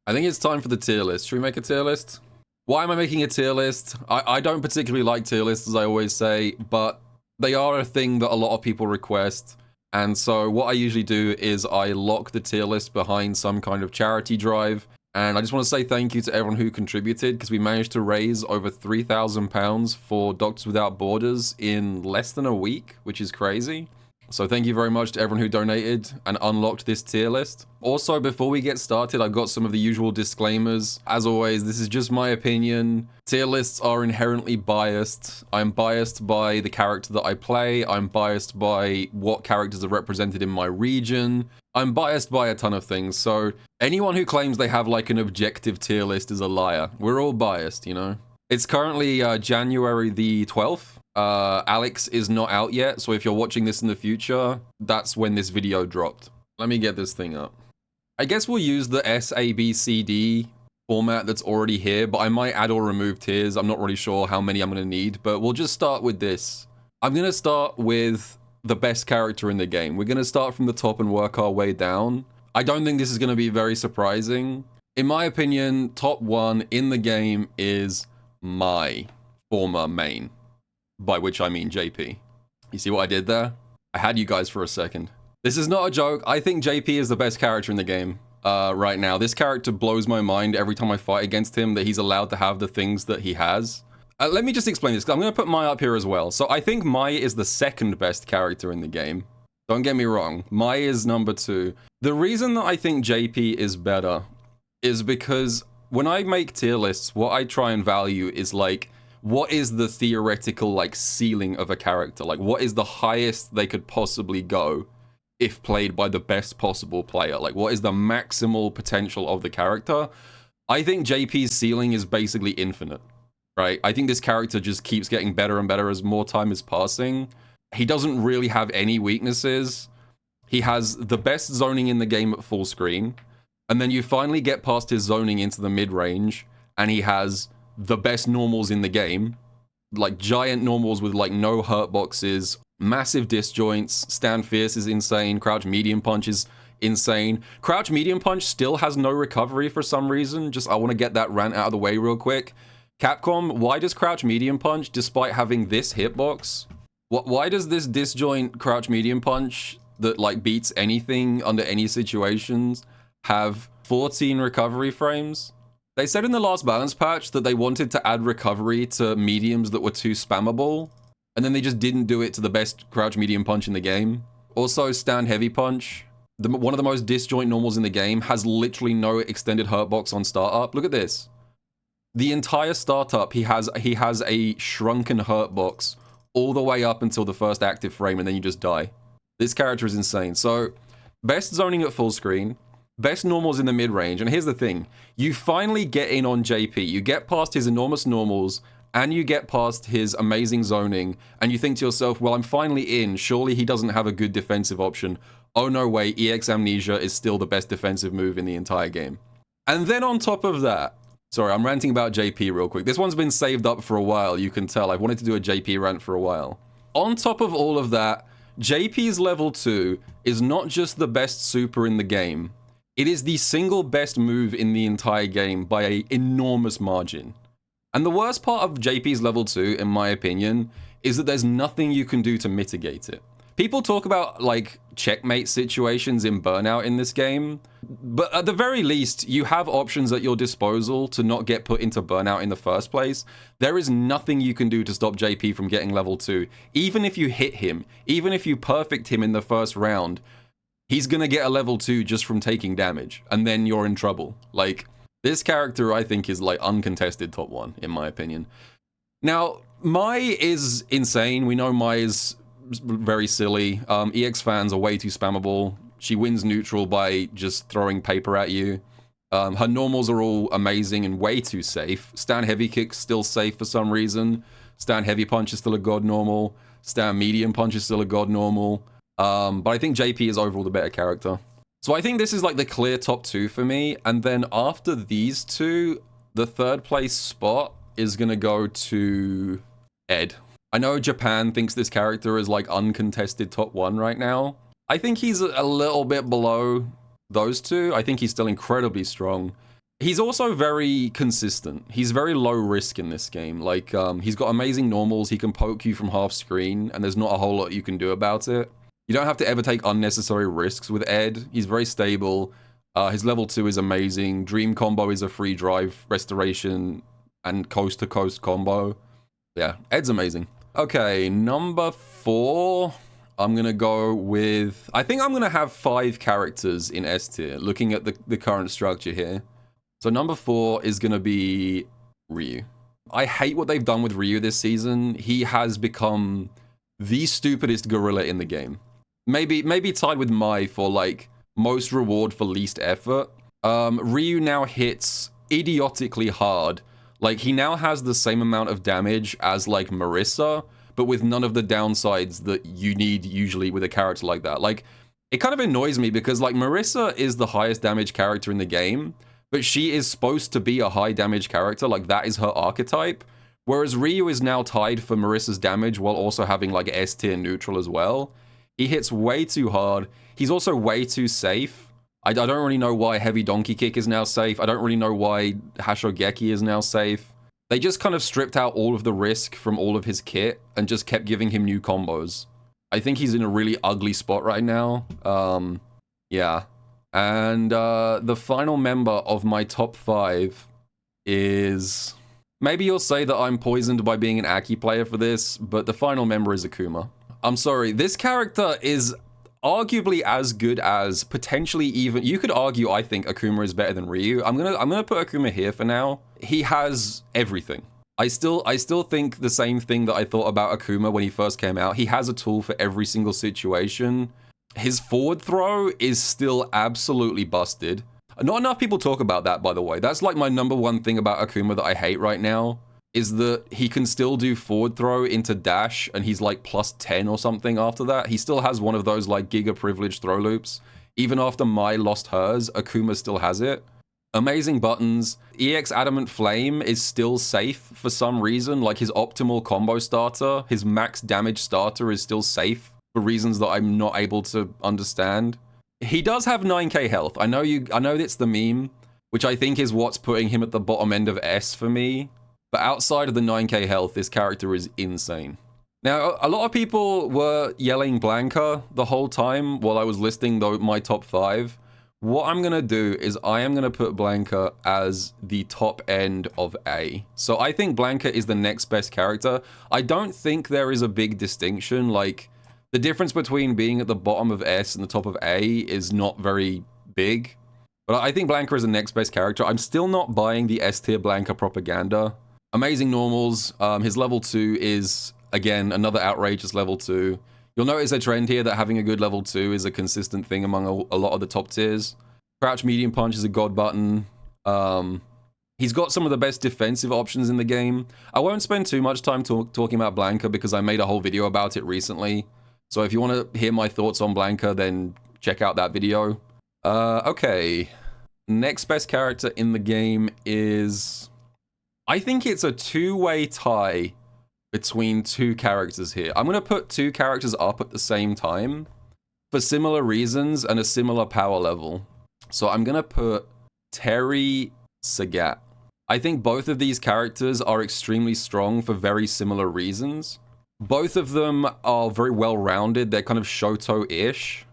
I think it's time for the tier list. Should we make a tier list? Why am I making a tier list? I don't particularly like tier lists, as I always say, but they are a thing that a lot of people request. And so what I usually do is I lock the tier list behind some kind of charity drive. And I just want to say thank you to everyone who contributed, because we managed to raise over £3,000 for Doctors Without Borders in less than a week, which is crazy. So thank you very much to everyone who donated and unlocked this tier list. Also, before we get started, I've got some of the usual disclaimers. As always, this is just my opinion. Tier lists are inherently biased. I'm biased by the character that I play. I'm biased by what characters are represented in my region. I'm biased by a ton of things. So anyone who claims they have like an objective tier list is a liar. We're all biased, you know? It's currently January the 12th. Alex is not out yet, so if you're watching this in the future, that's when this video dropped. Let me get this thing up. I guess we'll use the SABCD format that's already here, but I might add or remove tiers. I'm not really sure how many I'm going to need, but we'll just start with this. I'm going to start with the best character in the game. We're going to start from the top and work our way down. I don't think this is going to be very surprising. In my opinion, top one in the game is my former main. By which I mean JP. You see what I did there? I had you guys for a second. This is not a joke. I think JP is the best character in the game right now. This character blows my mind every time I fight against him, that he's allowed to have the things that he has. Let me just explain this, because I'm going to put Mai up here as well. So I think Mai is the second best character in the game. Don't get me wrong. Mai is number 2. The reason that I think JP is better is because when I make tier lists, what I try and value is like, what is the theoretical like ceiling of a character? Like, what is the highest they could possibly go if played by the best possible player? Like, what is the maximal potential of the character? I think JP's ceiling is basically infinite, right? I think this character just keeps getting better and better as more time is passing. He doesn't really have any weaknesses. He has the best zoning in the game at full screen. And then you finally get past his zoning into the mid-range, and he has the best normals in the game, like giant normals with like no hurt boxes, massive disjoints. Stand fierce is insane. Crouch medium punch is insane. Crouch medium punch still has no recovery for some reason. Just, I want to get that rant out of the way real quick. Capcom, why does crouch medium punch, despite having this hitbox, why does this disjoint crouch medium punch that like beats anything under any situations have 14 recovery frames? They said in the last balance patch that they wanted to add recovery to mediums that were too spammable, and then they just didn't do it to the best crouch medium punch in the game. Also, stand heavy punch, one of the most disjoint normals in the game, has literally no extended hurt box on startup. Look at this. The entire startup, he has a shrunken hurt box all the way up until the first active frame, and then you just die. This character is insane. So, best zoning at full screen, best normals in the mid-range, and here's the thing. You finally get in on JP. You get past his enormous normals, and you get past his amazing zoning, and you think to yourself, well, I'm finally in. Surely he doesn't have a good defensive option. Oh, no way. EX Amnesia is still the best defensive move in the entire game. And then on top of that, sorry, I'm ranting about JP real quick. This one's been saved up for a while, you can tell. I've wanted to do a JP rant for a while. On top of all of that, JP's level 2 is not just the best super in the game. It is the single best move in the entire game by an enormous margin. And the worst part of JP's level 2, in my opinion, is that there's nothing you can do to mitigate it. People talk about, like, checkmate situations in Burnout in this game, but at the very least, you have options at your disposal to not get put into Burnout in the first place. There is nothing you can do to stop JP from getting level 2. Even if you hit him, even if you perfect him in the first round, he's gonna get a level 2 just from taking damage, and then you're in trouble. Like, this character, I think, is, like, uncontested top 1, in my opinion. Now, Mai is insane. We know Mai is very silly. EX fans are way too spammable. She wins neutral by just throwing paper at you. Her normals are all amazing and way too safe. Stand heavy kick's still safe for some reason. Stand heavy punch is still a god normal. Stand medium punch is still a god normal. But I think JP is overall the better character. So I think this is like the clear top 2 for me. And then after these two, the third place spot is gonna go to Ed. I know Japan thinks this character is like uncontested top 1 right now. I think he's a little bit below those two. I think he's still incredibly strong. He's also very consistent. He's very low risk in this game. Like, he's got amazing normals. He can poke you from half screen, and there's not a whole lot you can do about it. You don't have to ever take unnecessary risks with Ed. He's very stable. His level 2 is amazing. Dream combo is a free drive, restoration, and coast-to-coast combo. Yeah, Ed's amazing. Okay, number 4. I'm going to go with... I think I'm going to have 5 characters in S tier, looking at the current structure here. So number 4 is going to be Ryu. I hate what they've done with Ryu this season. He has become the stupidest gorilla in the game. Maybe tied with Mai for, like, most reward for least effort. Ryu now hits idiotically hard. Like, he now has the same amount of damage as, like, Marissa, but with none of the downsides that you need usually with a character like that. Like, it kind of annoys me because, like, Marissa is the highest damage character in the game, but she is supposed to be a high damage character. Like, that is her archetype. Whereas Ryu is now tied for Marissa's damage while also having, like, S tier neutral as well. He hits way too hard. He's also way too safe. I don't really know why Heavy Donkey Kick is now safe. I don't really know why Hashogeki is now safe. They just kind of stripped out all of the risk from all of his kit and just kept giving him new combos. I think he's in a really ugly spot right now. Yeah. And the final member of my top 5 is... Maybe you'll say that I'm poisoned by being an Aki player for this, but the final member is Akuma. I'm sorry, this character is arguably as good as, potentially even, you could argue, I think Akuma is better than Ryu. I'm gonna put Akuma here for now. He has everything. I still think the same thing that I thought about Akuma when he first came out. He has a tool for every single situation. His forward throw is still absolutely busted. Not enough people talk about that, by the way. That's like my number 1 thing about Akuma that I hate right now, is that he can still do forward throw into dash, and he's like plus 10 or something after that. He still has one of those like giga privileged throw loops. Even after Mai lost hers, Akuma still has it. Amazing buttons. EX Adamant Flame is still safe for some reason. Like, his optimal combo starter, his max damage starter is still safe for reasons that I'm not able to understand. He does have 9k health. I know it's the meme, which I think is what's putting him at the bottom end of S for me. But outside of the 9k health, this character is insane. Now, a lot of people were yelling Blanka the whole time while I was listing my top 5. What I'm going to do is I am going to put Blanka as the top end of A. So I think Blanka is the next best character. I don't think there is a big distinction. Like, the difference between being at the bottom of S and the top of A is not very big. But I think Blanka is the next best character. I'm still not buying the S tier Blanka propaganda. Amazing normals. His level 2 is, again, another outrageous level 2. You'll notice a trend here that having a good level 2 is a consistent thing among a lot of the top tiers. Crouch medium punch is a god button. He's got some of the best defensive options in the game. I won't spend too much time talking about Blanka because I made a whole video about it recently. So if you want to hear my thoughts on Blanka, then check out that video. Okay. Next best character in the game is... I think it's a 2-way tie between 2 characters here. I'm going to put 2 characters up at the same time for similar reasons and a similar power level. So I'm going to put Terry, Sagat. I think both of these characters are extremely strong for very similar reasons. Both of them are very well-rounded. They're kind of Shoto-ish.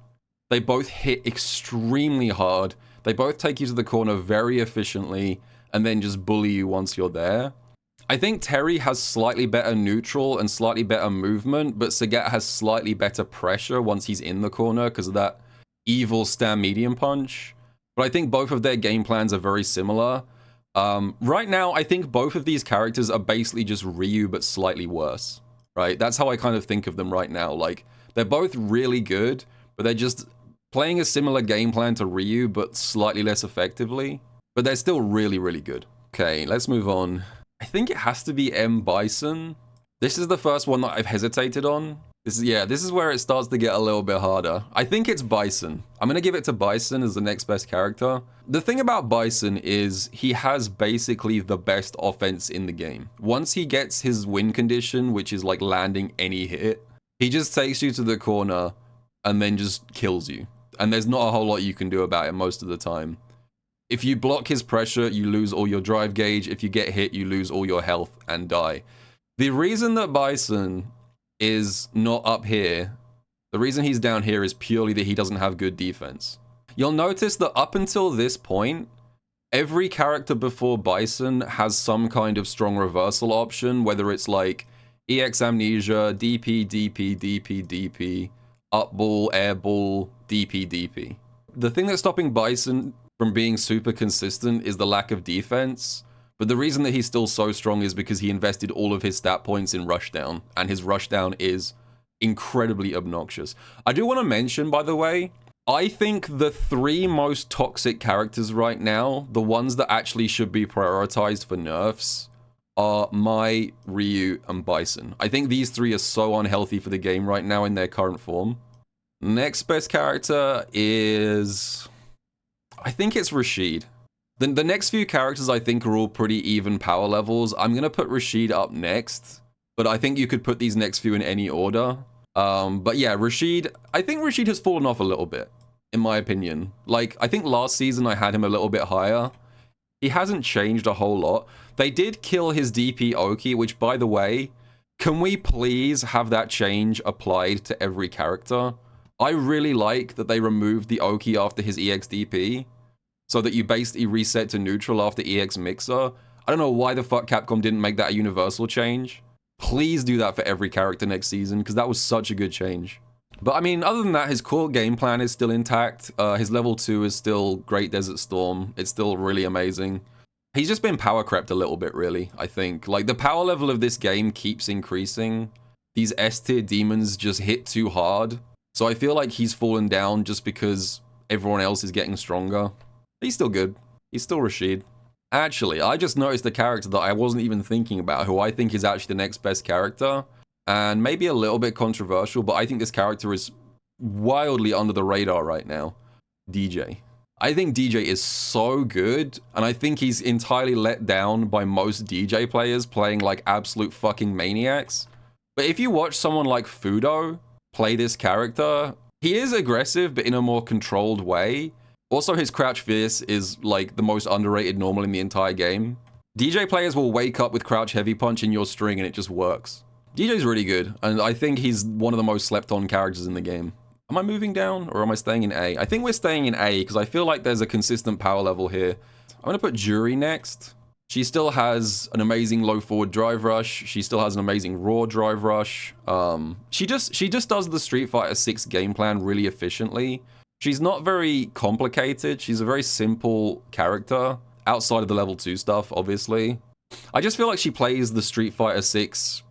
They both hit extremely hard. They both take you to the corner very efficiently and then just bully you once you're there. I think Terry has slightly better neutral and slightly better movement, but Sagat has slightly better pressure once he's in the corner because of that evil stand medium punch. But I think both of their game plans are very similar. Right now, I think both of these characters are basically just Ryu, but slightly worse, right? That's how I kind of think of them right now. Like, they're both really good, but they're just playing a similar game plan to Ryu, but slightly less effectively. But they're still really, really good. Okay, let's move on. I think it has to be M. Bison. This is the first one that I've hesitated on. This is where it starts to get a little bit harder. I think it's Bison. I'm going to give it to Bison as the next best character. The thing about Bison is he has basically the best offense in the game. Once he gets his win condition, which is like landing any hit, he just takes you to the corner and then just kills you. And there's not a whole lot you can do about it most of the time. If you block his pressure, you lose all your drive gauge. If you get hit, you lose all your health and die. The reason that Bison is not up here, the reason he's down here is purely that he doesn't have good defense. You'll notice that up until this point, every character before Bison has some kind of strong reversal option, whether it's like EX Amnesia, DP, DP, DP, DP, up ball, air ball, DP, DP. The thing that's stopping Bison from being super consistent is the lack of defense, but the reason that he's still so strong is because he invested all of his stat points in Rushdown, and his Rushdown is incredibly obnoxious. I do want to mention, by the way, I think the 3 most toxic characters right now, the ones that actually should be prioritized for nerfs, are Mai, Ryu, and Bison. I think these 3 are so unhealthy for the game right now in their current form. Next best character is... I think it's Rashid. The next few characters I think are all pretty even power levels. I'm going to put Rashid up next, but I think you could put these next few in any order. But yeah, Rashid, I think Rashid has fallen off a little bit, in my opinion. Like, I think last season I had him a little bit higher. He hasn't changed a whole lot. They did kill his DP Oki, which, by the way, can we please have that change applied to every character? I really like that they removed the Oki after his EX DP, so that you basically reset to neutral after EX Mixer. I don't know why the fuck Capcom didn't make that a universal change. Please do that for every character next season, because that was such a good change. But I mean, other than that, his core game plan is still intact. His level 2 is still Great Desert Storm. It's still really amazing. He's just been power crept a little bit, really, I think. Like, the power level of this game keeps increasing. These S-tier demons just hit too hard. So I feel like he's fallen down just because everyone else is getting stronger. He's still good. He's still Rashid. Actually, I just noticed a character that I wasn't even thinking about, who I think is actually the next best character. And maybe a little bit controversial, but I think this character is wildly under the radar right now. DJ. I think DJ is so good, and I think he's entirely let down by most DJ players playing like absolute fucking maniacs. But if you watch someone like Fudo play this character, he is aggressive, but in a more controlled way. Also, his Crouch Fierce is like the most underrated normal in the entire game. DJ players will wake up with Crouch Heavy Punch in your string and it just works. DJ's really good, and I think he's one of the most slept on characters in the game. Am I moving down, or am I staying in A? I think we're staying in A, because I feel like there's a consistent power level here. I'm going to put Juri next. She still has an amazing low forward drive rush. She still has an amazing raw drive rush. She just does the Street Fighter 6 game plan really efficiently. She's not very complicated. She's a very simple character, outside of the level 2 stuff, obviously. I just feel like she plays the Street Fighter 6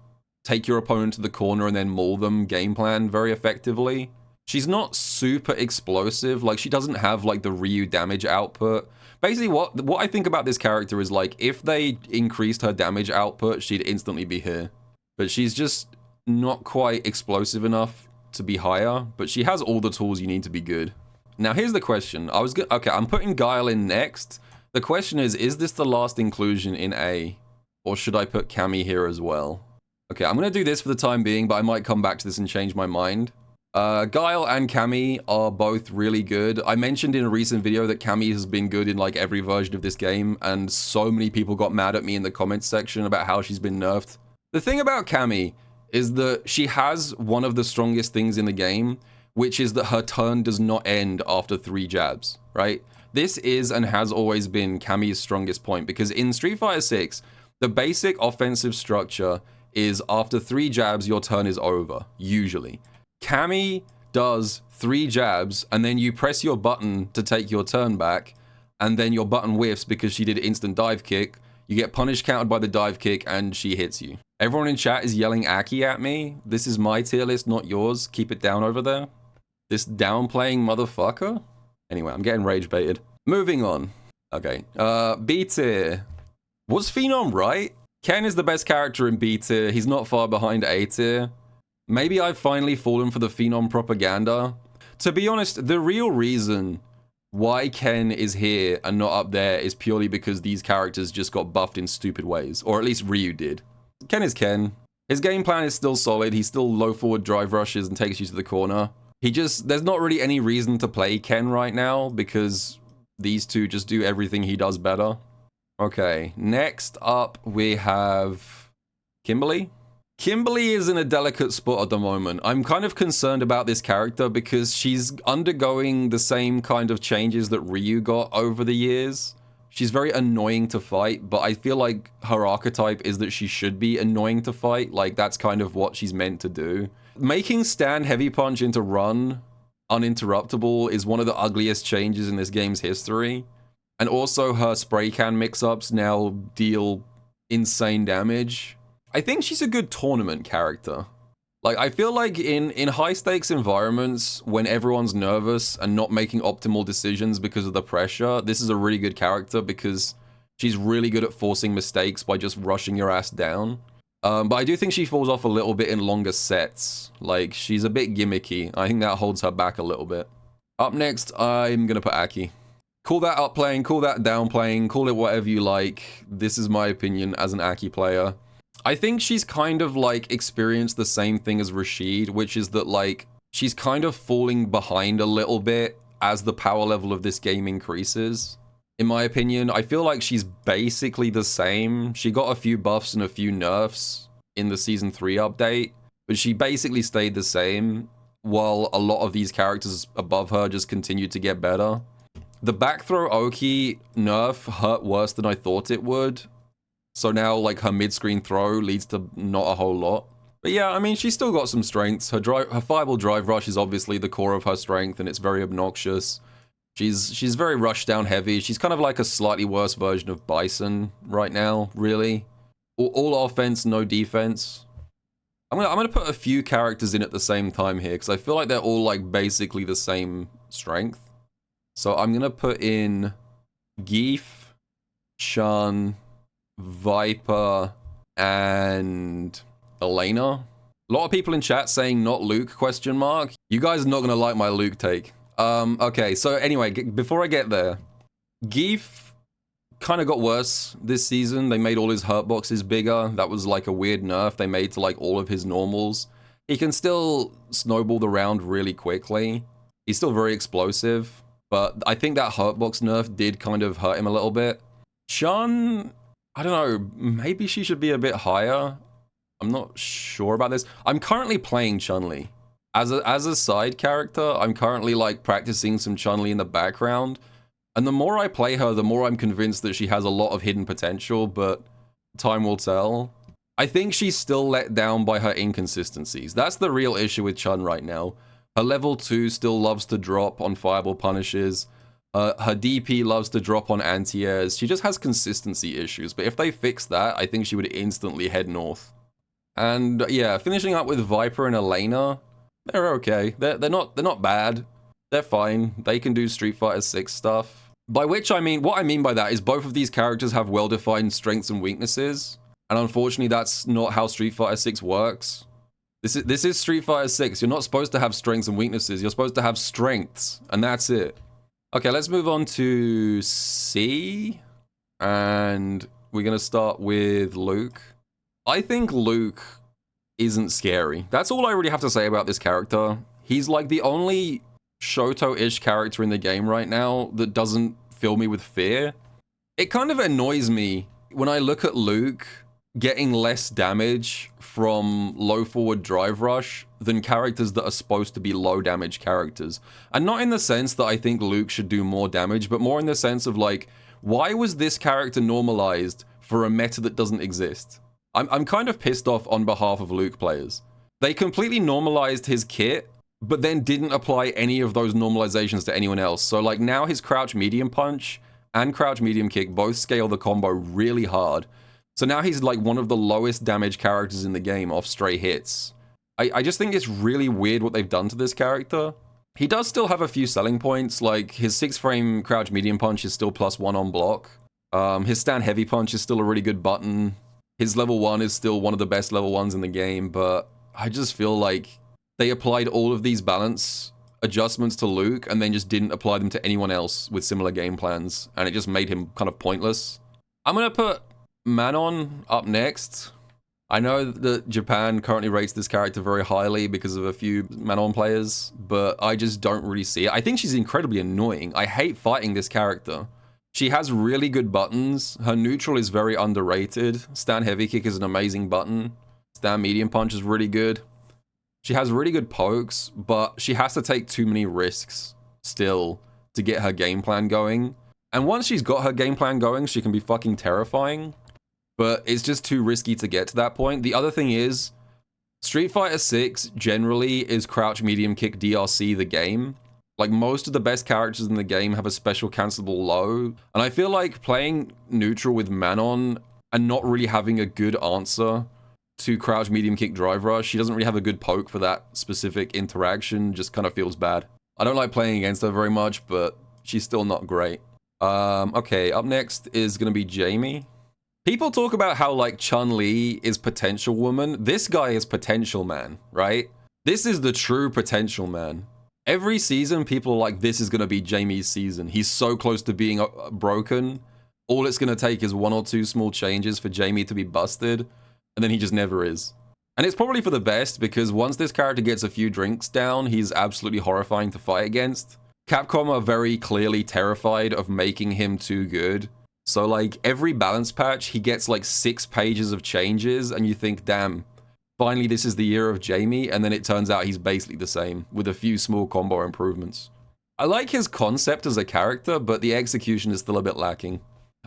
take your opponent to the corner and then maul them game plan very effectively. She's not super explosive. Like, she doesn't have like the Ryu damage output. Basically, what I think about this character is like, if they increased her damage output, she'd instantly be here. But she's just not quite explosive enough to be higher, but she has all the tools you need to be good. Now, here's the question. Okay, I'm putting Guile in next. The question is this the last inclusion in A? Or should I put Cammy here as well? Okay, I'm going to do this for the time being, but I might come back to this and change my mind. Guile and Cammy are both really good. I mentioned in a recent video that Cammy has been good in like every version of this game, and so many people got mad at me in the comments section about how she's been nerfed. The thing about Cammy is that she has one of the strongest things in the game, which is that her turn does not end after 3 jabs, right? This is and has always been Cammy's strongest point, because in Street Fighter 6, the basic offensive structure is after 3 jabs, your turn is over, usually. Cammy does 3 jabs, and then you press your button to take your turn back, and then your button whiffs because she did instant dive kick. You get punish countered by the dive kick, and she hits you. Everyone in chat is yelling Aki at me. This is my tier list, not yours. Keep it down over there. This downplaying motherfucker? Anyway, I'm getting rage baited. Moving on. Okay, B tier. Was Phenom right? Ken is the best character in B tier. He's not far behind A tier. Maybe I've finally fallen for the Phenom propaganda. To be honest, the real reason why Ken is here and not up there is purely because these characters just got buffed in stupid ways. Or at least Ryu did. Ken is Ken. His game plan is still solid. He still low forward drive rushes and takes you to the corner. There's not really any reason to play Ken right now because these two just do everything he does better. Okay, next up we have Kimberly. Kimberly is in a delicate spot at the moment. I'm kind of concerned about this character because she's undergoing the same kind of changes that Ryu got over the years. She's very annoying to fight, but I feel like her archetype is that she should be annoying to fight. Like, that's kind of what she's meant to do. Making stand heavy punch into run uninterruptible is one of the ugliest changes in this game's history. And also her spray can mix-ups now deal insane damage. I think she's a good tournament character. Like, I feel like in high-stakes environments, when everyone's nervous and not making optimal decisions because of the pressure, this is a really good character because she's really good at forcing mistakes by just rushing your ass down. But I do think she falls off a little bit in longer sets. Like, she's a bit gimmicky. I think that holds her back a little bit. Up next, I'm gonna put Aki. Call that up playing, call that down playing, call it whatever you like. This is my opinion as an Aki player. I think she's kind of like experienced the same thing as Rashid, which is that like she's kind of falling behind a little bit as the power level of this game increases. In my opinion, I feel like she's basically the same. She got a few buffs and a few nerfs in the Season 3 update, but she basically stayed the same while a lot of these characters above her just continued to get better. The back throw Oki nerf hurt worse than I thought it would. So now, like, her mid-screen throw leads to not a whole lot. But yeah, I mean, she's still got some strengths. Her fireball drive rush is obviously the core of her strength, and it's very obnoxious. She's very rush down heavy. She's kind of like a slightly worse version of Bison right now, really. All offense, no defense. I'm gonna put a few characters in at the same time here, because I feel like they're all, like, basically the same strength. So I'm gonna put in Geef, Chun, Viper, and Elena. A lot of people in chat saying not Luke, question mark. You guys are not gonna like my Luke take. Okay, so anyway, before I get there, Geef kind of got worse this season. They made all his hurt boxes bigger. That was like a weird nerf they made to like all of his normals. He can still snowball the round really quickly. He's still very explosive, but I think that hurt box nerf did kind of hurt him a little bit. Chun, I don't know, maybe she should be a bit higher. I'm not sure about this. I'm currently playing Chun-Li. As a side character, I'm currently like practicing some Chun-Li in the background. And the more I play her, the more I'm convinced that she has a lot of hidden potential, but time will tell. I think she's still let down by her inconsistencies. That's the real issue with Chun right now. Her level 2 still loves to drop on fireball punishes. Her DP loves to drop on anti-airs. She just has consistency issues, but if they fix that, I think she would instantly head north. And yeah, finishing up with Viper and Elena, they're okay. They're not bad. They're fine. They can do Street Fighter 6 stuff. By which I mean, what I mean by that is both of these characters have well-defined strengths and weaknesses, and unfortunately that's not how Street Fighter 6 works. This is Street Fighter 6. You're not supposed to have strengths and weaknesses. You're supposed to have strengths, and that's it. Okay, let's move on to C, and we're gonna start with Luke. I think Luke isn't scary. That's all I really have to say about this character. He's like the only Shoto-ish character in the game right now that doesn't fill me with fear. It kind of annoys me when I look at Luke getting less damage from low forward drive rush than characters that are supposed to be low damage characters. And not in the sense that I think Luke should do more damage, but more in the sense of like, why was this character normalized for a meta that doesn't exist? I'm kind of pissed off on behalf of Luke players. They completely normalized his kit, but then didn't apply any of those normalizations to anyone else. So like now his crouch medium punch and crouch medium kick both scale the combo really hard. So now he's like one of the lowest damage characters in the game off stray hits. I just think it's really weird what they've done to this character. He does still have a few selling points, like his 6-frame crouch medium punch is still +1 on block. His stand heavy punch is still a really good button. His level 1 is still one of the best level 1s in the game, but I just feel like they applied all of these balance adjustments to Luke and then just didn't apply them to anyone else with similar game plans, and it just made him kind of pointless. I'm gonna put Manon up next. I know that Japan currently rates this character very highly because of a few Manon players, but I just don't really see it. I think she's incredibly annoying. I hate fighting this character. She has really good buttons. Her neutral is very underrated. Stand heavy kick is an amazing button. Stand medium punch is really good. She has really good pokes, but she has to take too many risks still to get her game plan going. And once she's got her game plan going, she can be fucking terrifying. But it's just too risky to get to that point. The other thing is, Street Fighter 6 generally is crouch medium kick DRC the game. Like, most of the best characters in the game have a special cancelable low. And I feel like playing neutral with Manon and not really having a good answer to crouch medium kick drive rush, she doesn't really have a good poke for that specific interaction, just kind of feels bad. I don't like playing against her very much, but she's still not great. Okay, up next is gonna be Jamie. People talk about how, like, Chun-Li is potential woman. This guy is potential man, right? This is the true potential man. Every season, people are like, this is going to be Jamie's season. He's so close to being broken. All it's going to take is 1 or 2 small changes for Jamie to be busted, and then he just never is. And it's probably for the best, because once this character gets a few drinks down, he's absolutely horrifying to fight against. Capcom are very clearly terrified of making him too good. So, like, every balance patch, he gets, like, 6 pages of changes, and you think, damn, finally this is the year of Jamie, and then it turns out he's basically the same, with a few small combo improvements. I like his concept as a character, but the execution is still a bit lacking.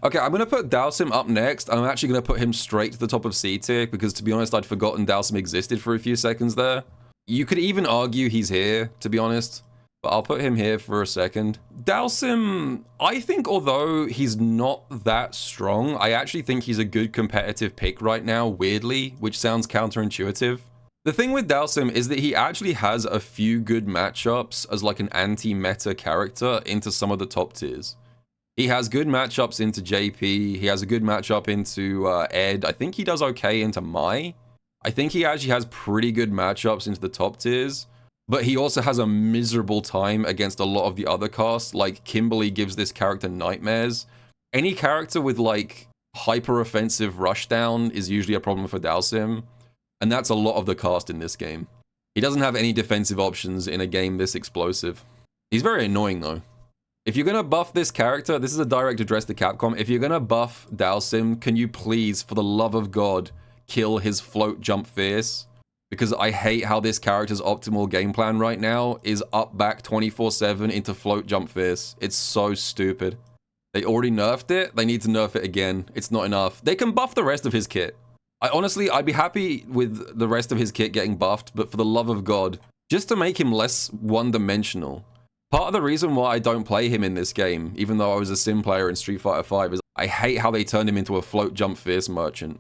Okay, I'm going to put Dhalsim up next. I'm actually going to put him straight to the top of C tier, because to be honest, I'd forgotten Dhalsim existed for a few seconds there. You could even argue he's here, to be honest. But I'll put him here for a second. Dhalsim, I think although he's not that strong, I actually think he's a good competitive pick right now, weirdly, which sounds counterintuitive. The thing with Dhalsim is that he actually has a few good matchups as like an anti-meta character into some of the top tiers. He has good matchups into JP, he has a good matchup into Ed, I think he does okay into Mai. I think he actually has pretty good matchups into the top tiers. But he also has a miserable time against a lot of the other casts, like Kimberly gives this character nightmares. Any character with like hyper-offensive rushdown is usually a problem for Dhalsim, and that's a lot of the cast in this game. He doesn't have any defensive options in a game this explosive. He's very annoying though. If you're gonna buff this character, this is a direct address to Capcom, if you're gonna buff Dhalsim, can you please, for the love of God, kill his float jump fierce? Because I hate how this character's optimal game plan right now is up back 24/7 into float jump fierce. It's so stupid. They already nerfed it, they need to nerf it again. It's not enough. They can buff the rest of his kit. I'd be happy with the rest of his kit getting buffed, but for the love of God, just to make him less one-dimensional. Part of the reason why I don't play him in this game, even though I was a sim player in Street Fighter V, is I hate how they turned him into a float jump fierce merchant.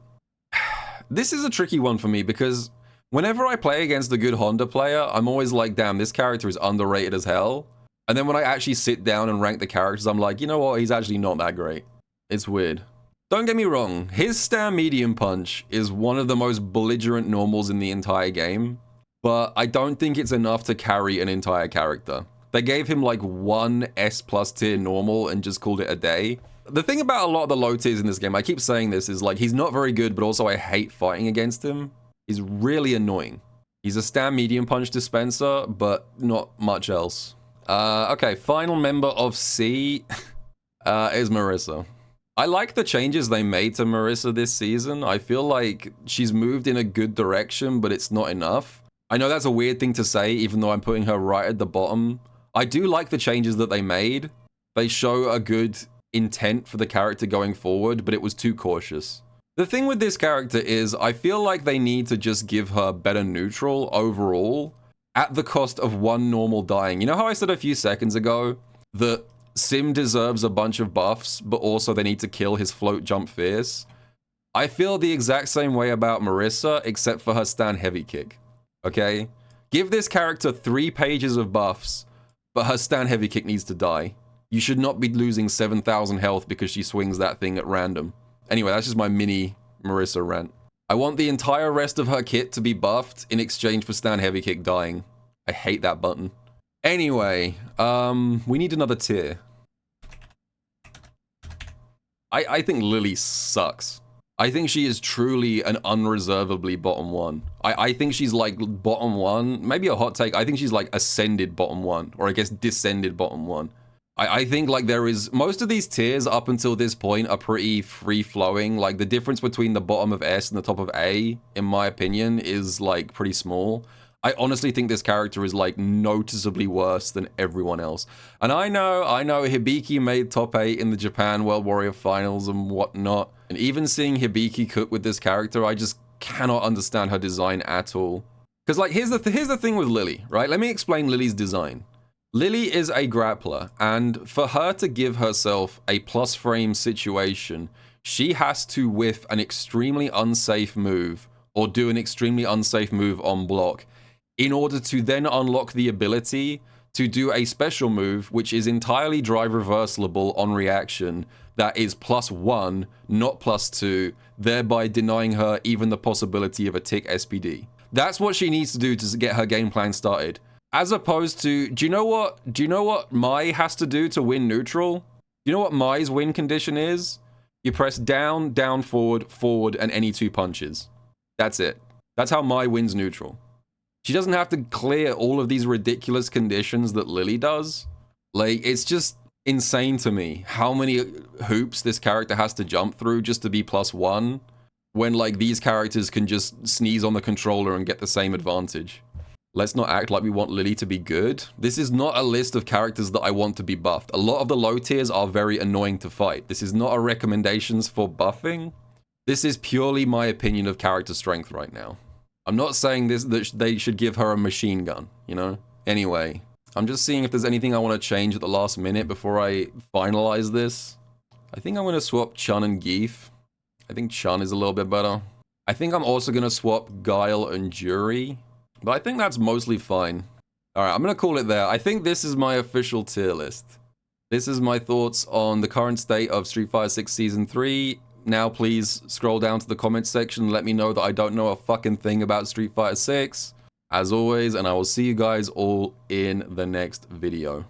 This is a tricky one for me because whenever I play against a good Honda player, I'm always like, damn, this character is underrated as hell. And then when I actually sit down and rank the characters, I'm like, you know what, he's actually not that great. It's weird. Don't get me wrong, his stand medium punch is one of the most belligerent normals in the entire game, but I don't think it's enough to carry an entire character. They gave him like 1 S+ tier normal and just called it a day. The thing about a lot of the low tiers in this game, I keep saying this, is like, he's not very good, but also I hate fighting against him. He's really annoying. He's a stand medium punch dispenser, but not much else. Okay, final member of C is Marisa. I like the changes they made to Marisa this season. I feel like she's moved in a good direction, but it's not enough. I know that's a weird thing to say, even though I'm putting her right at the bottom. I do like the changes that they made. They show a good intent for the character going forward, but it was too cautious. The thing with this character is, I feel like they need to just give her better neutral overall, at the cost of 1 normal dying. You know how I said a few seconds ago that Sim deserves a bunch of buffs, but also they need to kill his float jump fierce? I feel the exact same way about Marisa, except for her stand heavy kick. Okay? Give this character 3 pages of buffs, but her stand heavy kick needs to die. You should not be losing 7,000 health because she swings that thing at random. Anyway, that's just my mini Marisa rant. I want the entire rest of her kit to be buffed in exchange for stand heavy kick dying. I hate that button. Anyway, we need another tier. I think Lily sucks. I think she is truly an unreservedly bottom one. I think she's like bottom one, maybe a hot take. I think she's like ascended bottom one, or I guess descended bottom one. I think like there is, most of these tiers up until this point are pretty free flowing. Like the difference between the bottom of S and the top of A, in my opinion, is like pretty small. I honestly think this character is like noticeably worse than everyone else. And I know Hibiki made top 8 in the Japan World Warrior Finals and whatnot. And even seeing Hibiki cook with this character, I just cannot understand her design at all. Because like, here's the thing with Lily, right? Let me explain Lily's design. Lily is a grappler, and for her to give herself a plus frame situation, she has to whiff an extremely unsafe move or do an extremely unsafe move on block in order to then unlock the ability to do a special move which is entirely drive reversible on reaction that is +1, not +2, thereby denying her even the possibility of a tick SPD. That's what she needs to do to get her game plan started. As opposed to, do you know what Mai has to do to win neutral? Do you know what Mai's win condition is? You press down, down, forward, forward, and any 2 punches. That's it. That's how Mai wins neutral. She doesn't have to clear all of these ridiculous conditions that Lily does. Like, it's just insane to me how many hoops this character has to jump through just to be +1, when like these characters can just sneeze on the controller and get the same advantage. Let's not act like we want Lily to be good. This is not a list of characters that I want to be buffed. A lot of the low tiers are very annoying to fight. This is not a recommendations for buffing. This is purely my opinion of character strength right now. I'm not saying that they should give her a machine gun, you know? Anyway, I'm just seeing if there's anything I want to change at the last minute before I finalize this. I think I'm going to swap Chun and Geef. I think Chun is a little bit better. I think I'm also going to swap Guile and Jury. But I think that's mostly fine. Alright, I'm going to call it there. I think this is my official tier list. This is my thoughts on the current state of Street Fighter 6 Season 3. Now please scroll down to the comments section and let me know that I don't know a fucking thing about Street Fighter 6. As always, and I will see you guys all in the next video.